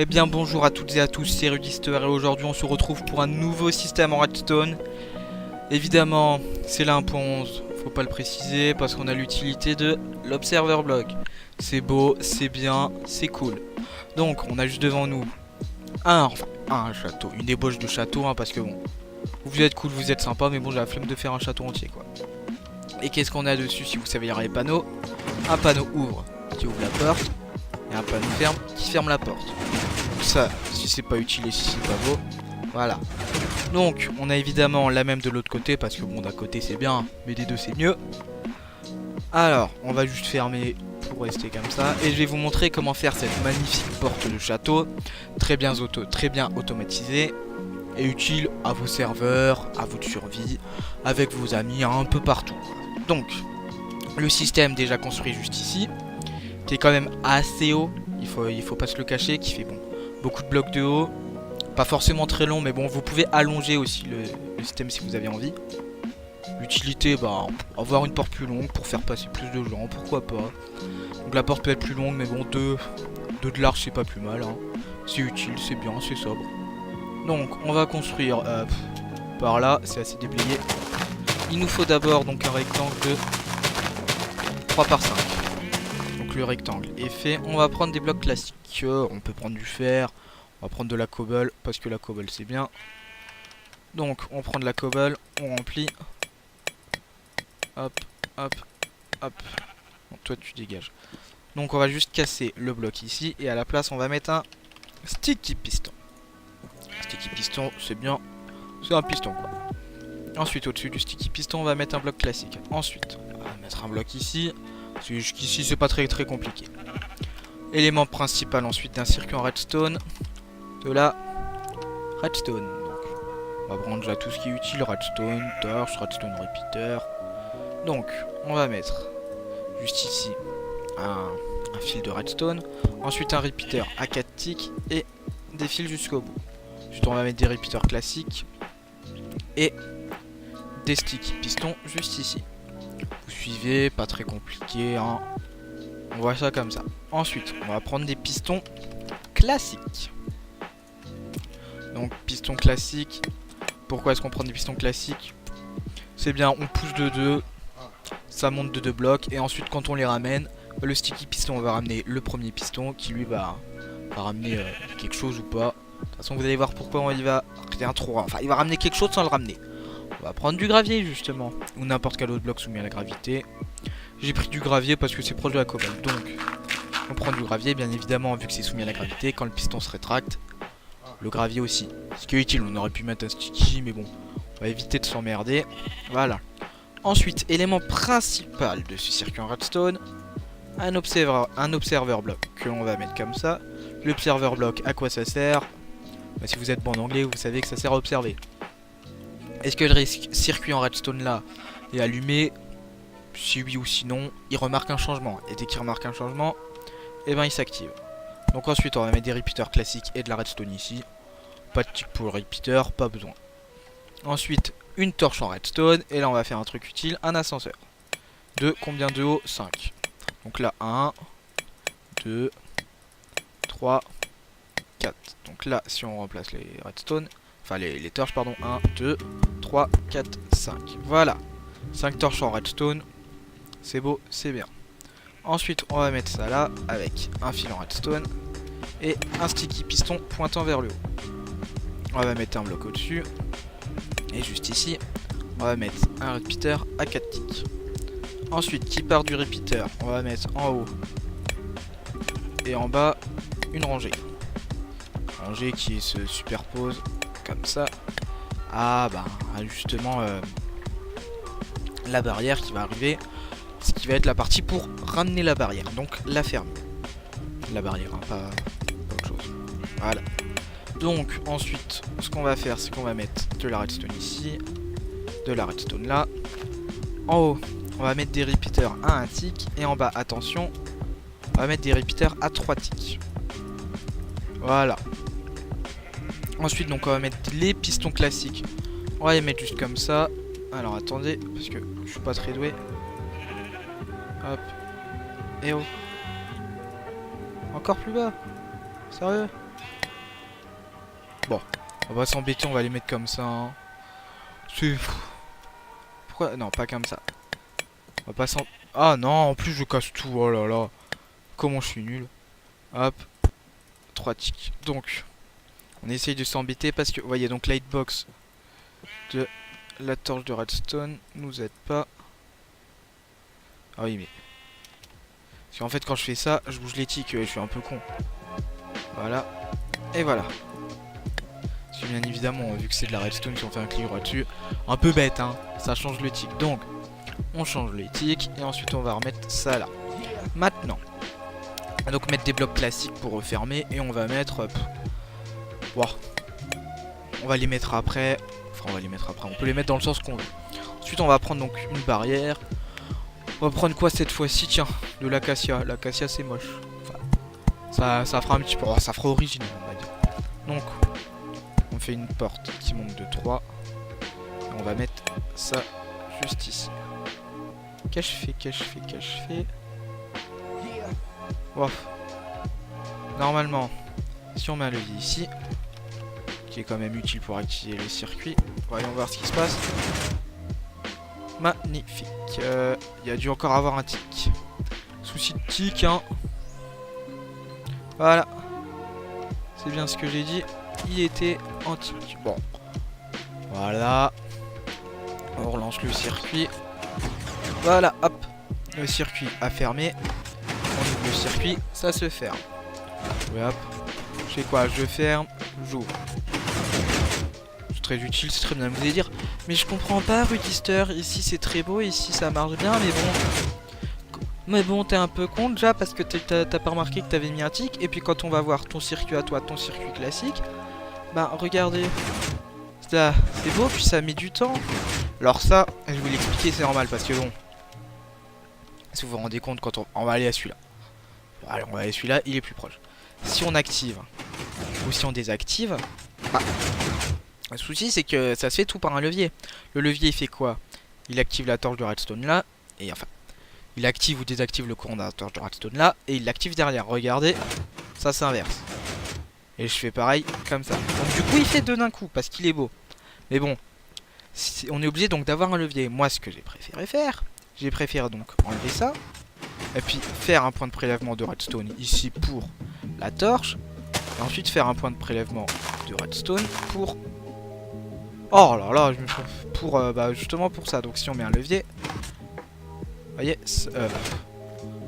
Eh bien bonjour à toutes et à tous, c'est Rudister et aujourd'hui on se retrouve pour un nouveau système en redstone. Évidemment c'est la 1.11, faut pas le préciser parce qu'on a l'utilité de l'observer block. C'est beau, c'est bien, c'est cool. Donc on a juste devant nous un château, une ébauche de château parce que bon, vous êtes cool, vous êtes sympa mais bon j'ai la flemme de faire un château entier quoi. Et qu'est-ce qu'on a dessus si vous savez lire les panneaux? Un panneau ouvre qui ouvre la porte et un panneau ferme qui ferme la porte. Ça, si c'est pas utile et si c'est pas beau, voilà. Donc, on a évidemment la même de l'autre côté, parce que bon, d'un côté c'est bien, mais des deux c'est mieux. Alors, on va juste fermer pour rester comme ça, et je vais vous montrer comment faire cette magnifique porte de château, très bien automatisée, et utile à vos serveurs, à votre survie, avec vos amis, un peu partout. Donc, le système déjà construit juste ici, qui est quand même assez haut, il faut pas se le cacher, qui fait bon. Beaucoup de blocs de haut, pas forcément très long, mais bon, vous pouvez allonger aussi le système si vous avez envie. L'utilité, bah, avoir une porte plus longue pour faire passer plus de gens, pourquoi pas. Donc la porte peut être plus longue, mais bon, deux de large, c'est pas plus mal. C'est utile, c'est bien, c'est sobre. Donc, on va construire par là, c'est assez déblayé. Il nous faut d'abord donc un rectangle de 3 par 5. Donc le rectangle est fait. On va prendre des blocs classiques. On peut prendre du fer. On va prendre de la cobble. Parce que la cobble c'est bien. Donc on prend de la cobble. On remplit. Hop, hop, hop. Bon, toi tu dégages. Donc on va juste casser le bloc ici. Et à la place on va mettre un sticky piston. Sticky piston c'est bien. C'est un piston quoi. Ensuite au-dessus du sticky piston on va mettre un bloc classique. Ensuite on va mettre un bloc ici. Jusqu'ici c'est pas très compliqué. Élément principal ensuite d'un circuit en redstone. De la redstone. Donc, on va prendre déjà tout ce qui est utile. Redstone, torche, redstone repeater. Donc on va mettre juste ici un fil de redstone. Ensuite un repeater à 4 ticks et des fils jusqu'au bout. Ensuite on va mettre des repeaters classiques. Et des sticky pistons juste ici. Vous suivez, pas très compliqué, On voit ça comme ça. Ensuite, on va prendre des pistons classiques. Donc, pistons classiques. Pourquoi est-ce qu'on prend des pistons classiques? C'est bien, on pousse de 2, ça monte de 2 blocs, et ensuite, quand on les ramène, le sticky piston, on va ramener le premier piston, qui lui va ramener quelque chose ou pas. De toute façon, vous allez voir pourquoi il va rien trop. Enfin, il va ramener quelque chose sans le ramener. On va prendre du gravier justement, ou n'importe quel autre bloc soumis à la gravité. J'ai pris du gravier parce que c'est proche de la cobble. Donc on prend du gravier bien évidemment vu que c'est soumis à la gravité. Quand le piston se rétracte, le gravier aussi. Ce qui est utile, on aurait pu mettre un sticky mais bon, on va éviter de s'emmerder. Voilà. Ensuite, élément principal de ce circuit en redstone, un observer block que l'on va mettre comme ça. L'observer block, à quoi ça sert? Si vous êtes bon en anglais, vous savez que ça sert à observer. Est-ce que le circuit en redstone là est allumé? Si oui ou sinon, il remarque un changement. Et dès qu'il remarque un changement, et ben il s'active. Donc ensuite on va mettre des repeaters classiques et de la redstone ici. Pas de tick pour le repeater, pas besoin. Ensuite une torche en redstone. Et là on va faire un truc utile, un ascenseur. De combien de haut? 5. Donc là 1, 2, 3, 4. Donc là si on remplace les redstone, enfin les torches pardon, 1, 2, 3, 4, 5. Voilà. 5 torches en redstone. C'est beau, c'est bien. Ensuite on va mettre ça là avec un fil en redstone. Et un sticky piston pointant vers le haut. On va mettre un bloc au dessus. Et juste ici on va mettre un repeater à 4 ticks. Ensuite qui part du repeater, on va mettre en haut et en bas une rangée. Rangée qui se superpose comme ça. Ah bah justement la barrière qui va arriver, ce qui va être la partie pour ramener la barrière, donc la fermer. La barrière, pas autre chose. Voilà. Donc ensuite, ce qu'on va faire, c'est qu'on va mettre de la redstone ici, de la redstone là. En haut, on va mettre des repeaters à 1 tick, et en bas, attention, on va mettre des repeaters à 3 ticks. Voilà. Ensuite, donc on va mettre les pistons classiques. On va les mettre juste comme ça. Alors attendez, parce que je suis pas très doué. Hop. Et oh. Encore plus bas. Sérieux? Bon, on va s'embêter, on va les mettre comme ça. Hein. Pourquoi? Non, pas comme ça. On va pas s'en... Ah non, en plus je casse tout, oh là là. Comment je suis nul. Hop. 3 tics. Donc, on essaye de s'embêter parce que, vous voyez, donc lightbox de la torche de redstone nous aide pas. Ah oui, mais... Parce qu'en fait, quand je fais ça, je bouge les tics, je suis un peu con. Voilà. Et voilà. Parce que bien évidemment, vu que c'est de la redstone, si on fait un clic droit dessus, un peu bête, hein. Ça change le tic. Donc, on change les tics et ensuite on va remettre ça là. Maintenant, on va donc mettre des blocs classiques pour refermer et on va mettre... Wow. On va les mettre après. Enfin, on va les mettre après. On peut les mettre dans le sens qu'on veut. Ensuite, on va prendre donc une barrière. On va prendre quoi cette fois-ci? Tiens, de l'acacia. L'acacia, c'est moche. Enfin, ça fera un petit peu... Oh, ça fera original, on va dire. Donc, on fait une porte qui monte de 3. Et on va mettre ça juste ici. Qu'est-ce que je fais? Wow. Normalement, si on met un levier ici, qui est quand même utile pour activer le circuit, voyons voir ce qui se passe. Magnifique. Il y a dû encore avoir un tic. Souci de tic, hein. Voilà. C'est bien ce que j'ai dit. Il était en tic. Bon. Voilà. On relance le circuit. Voilà, hop. Le circuit a fermé. On ouvre le circuit, ça se ferme. Et hop. Je fais quoi? Je ferme, j'ouvre. C'est très utile, c'est très bien. Vous allez dire, mais je comprends pas, Rudister. Ici c'est très beau, ici ça marche bien, mais bon. Mais bon, t'es un peu con déjà parce que t'as pas remarqué que t'avais mis un tic. Et puis quand on va voir ton circuit à toi, ton circuit classique, bah regardez. C'est beau, puis ça met du temps. Alors ça, je vais vous l'expliquer, c'est normal parce que bon. Si vous vous rendez compte, quand on va aller à celui-là. Allez, on va aller à celui-là, il est plus proche. Si on active ou si on désactive, bah, le souci c'est que ça se fait tout par un levier. Le levier il fait quoi? Il active la torche de redstone là, et enfin, il active ou désactive le courant de la torche de redstone là, et il l'active derrière. Regardez, ça s'inverse. Et je fais pareil comme ça. Donc du coup il fait deux d'un coup parce qu'il est beau. Mais bon, on est obligé donc d'avoir un levier. Moi ce que j'ai préféré faire, j'ai préféré donc enlever ça. Et puis faire un point de prélèvement de redstone ici pour la torche. Et ensuite faire un point de prélèvement de redstone pour... Oh là là, je me fais... Pour, bah justement pour ça. Donc si on met un levier... Vous voyez,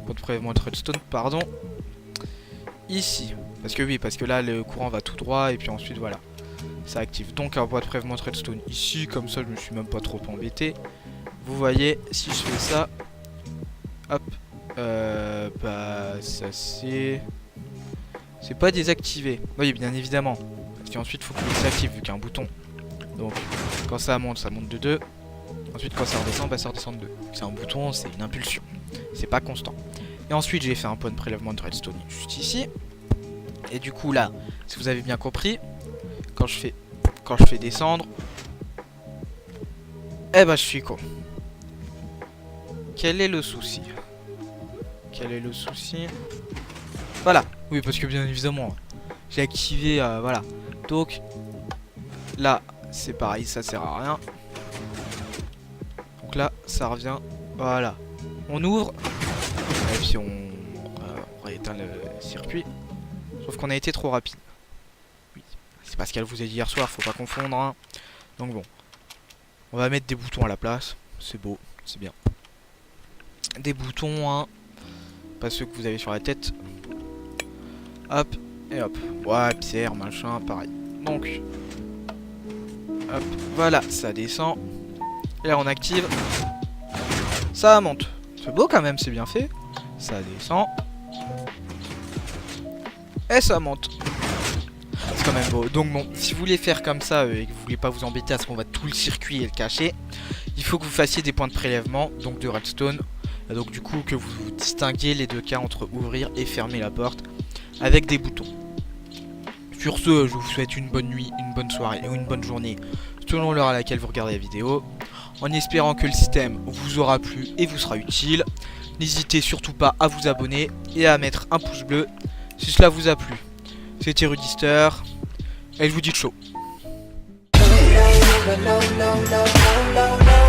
point de prélèvement de redstone, pardon. Ici. Parce que oui, parce que là le courant va tout droit et puis ensuite voilà. Ça active. Donc un point de prélèvement de redstone ici. Comme ça je me suis même pas trop embêté. Vous voyez, si je fais ça... Hop. Bah ça c'est pas désactivé. Oui bien évidemment. Parce qu'ensuite il faut que ça s'active vu qu'il y a un bouton. Donc quand ça monte de 2. Ensuite quand ça redescend, bah ça redescend de 2. C'est un bouton, c'est une impulsion. C'est pas constant. Et ensuite j'ai fait un point de prélèvement de redstone juste ici. Et du coup là, si vous avez bien compris, quand je fais descendre, eh bah je suis con. Quel est le souci? Quel est le souci? Voilà. Oui, parce que bien évidemment, j'ai activé, voilà. Donc, là, c'est pareil, ça sert à rien. Donc là, ça revient. Voilà. On ouvre. Et puis on rééteint le circuit. Sauf qu'on a été trop rapide. Oui. C'est parce qu'elle vous a dit hier soir, faut pas confondre. Hein. Donc bon. On va mettre des boutons à la place. C'est beau, c'est bien. Des boutons, hein. Pas ceux que vous avez sur la tête. Hop, et hop. Ouais, pierre, machin, pareil. Donc, hop, voilà, ça descend. Et là, on active. Ça monte. C'est beau quand même, c'est bien fait. Ça descend. Et ça monte. C'est quand même beau. Donc bon, si vous voulez faire comme ça et que vous voulez pas vous embêter à ce qu'on va tout le circuit et le cacher, il faut que vous fassiez des points de prélèvement, donc de redstone. Et donc du coup que vous distinguiez les deux cas entre ouvrir et fermer la porte avec des boutons. Sur ce, je vous souhaite une bonne nuit, une bonne soirée ou une bonne journée selon l'heure à laquelle vous regardez la vidéo. En espérant que le système vous aura plu et vous sera utile. N'hésitez surtout pas à vous abonner et à mettre un pouce bleu si cela vous a plu. C'était Rudister. Et je vous dis ciao. No, no, no, no, no, no, no, no.